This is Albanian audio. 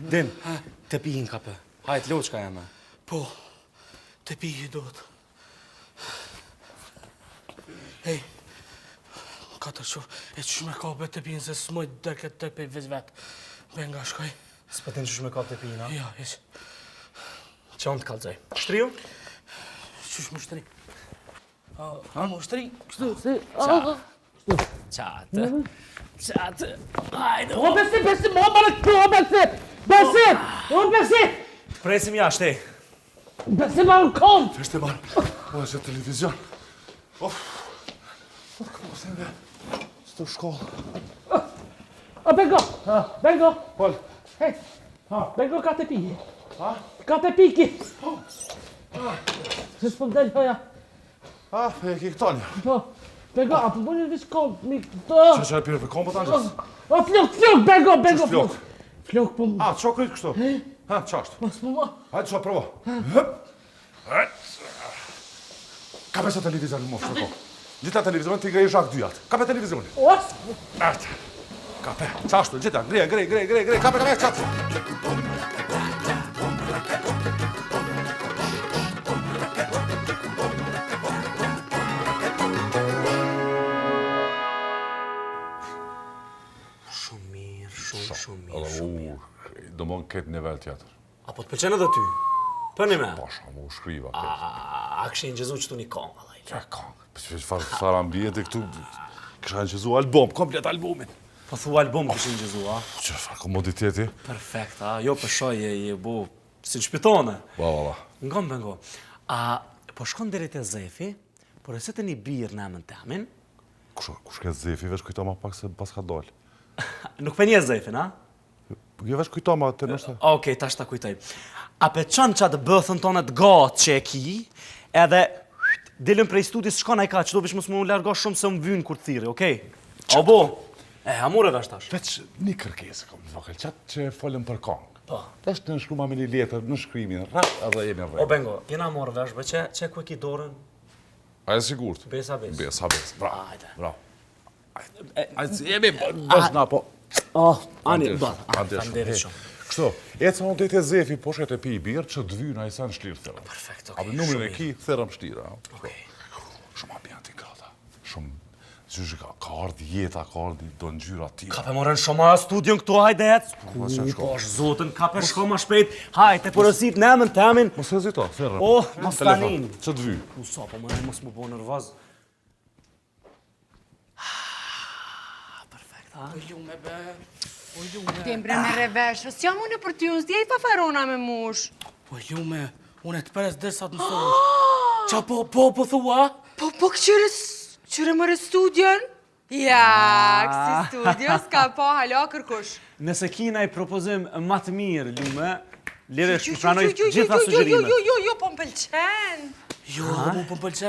Dim, të pihin kape. Hajt, loqka jeme. Po, të pihi do të. Hej, katër qo, e që me kape të pihin se s'moj dhe këtë të pej vetë. Benga, shkoj. S'pëtin që me kape të pihin, a? Ja, ish. Që onë të kalzoj. Shtriu? Qysh më shtri? Më shtri? Kështu, se... Qatë. Qatë. Hajde. O, besim, o, marë këtu, o, besim! Presim jashtë, e. Besim, o, në kom! Feshte marë, o, e që televizion. Këmë se nga, së të shkollë. O, Bengo! Bengo! Pol. Hej, Bengo ka të piki. Ka të piki. Se s'po m'del, hoja. E ki këtanja. Po, Bengo, a po bëni vishë kom, mi këto. Që e pire për kompët anqës? O, flok, Bengo, Bengo! Flok? Flok, po... A, që këtë kështu? Ha, qashtë? Po, s'po ma. Hajde, që provo. Ka për se televizor në mofë, shërko. Gjitha televizionin t'i grejë shak dyjat. Ka për televizionin. Os! Erte. Ka për, qashtu, gjitha, grej, ka për, qashtu. Shumë mirë. Do më në këtë nivel tjetër. Apo të pëlqen edhe ty? Përni me? Pasha, më u shkriva. A këshin gjëzu që tu një kongë, alaj. Qa kongë? Për farë ambijete këtu, kësha në gjëzu album, komplet albumin. Po thu album këshin gjëzu, a? Që farë komoditeti? Perfekt, a? Jo përshoj je bu si në shpitone. Ba. Ngon, Bengo. A po shkon deri te Zefi, por e se të një birë në emën temin? Kush ke Zefi, vesh kujta ma pak se pas ka dollë. Nuk për një Zefin, a? Jo vesh kujta ma të nështë. Okej, tash ta kujtoj. A pe qanë qatë bëthën tonet gatë që e ki, edhe dilën prej studis shkon a i ka që do vish mos më largo shumë se më vynë kur të thiri, okej? A bo? Amure vesh tash. Veç një kërkesë kom në vokal, qatë që folëm për kongë. Po. Tash të nëshkru ma me një letër, në shkrimin, rap edhe jemi rrë. O Bengo, jena morë vesh, be që ku e ki dorën? A e sigurt? Besa. Bravo. Hajde. Bravo. Ajde, jemi, bësh na, po. Ani, Fanderit shumë. Kështu, e të në të Zefi, po shetë e pi i birë, që dëvyna i sa në shlirë thërëm. Perfekt, A për numrin e ki, thërëm shtira. Okej. Shumë ambienti grata. Shumë, që ka ardhë jeta, ka ardhë do në gjyra tira. Ka pe morën shumë studion këtu, hajde ec. Po është zotën, ka pe shko ma shpejt. Hajde, porësit në emën temin. Mos hezito, thërëm. Mos tanin. Që dëvy. Sa, po më mos më bo nervoz. Perfekt, ha? O lume, be. Tembre me reveshës, që jam unë për ty, unë s'djej fafarona me mush. Po lume, unë e të pres dërsa të mësosh. Qa po thua? Po qyre mërë studion? Ja, kësi studio, s'ka po halo kërkush. Nëse kina i propozim ma të mirë, lume, lire shpranoj gjitha sugjerimet. Jo, po më pëlqen. Jo, po më pëlqen.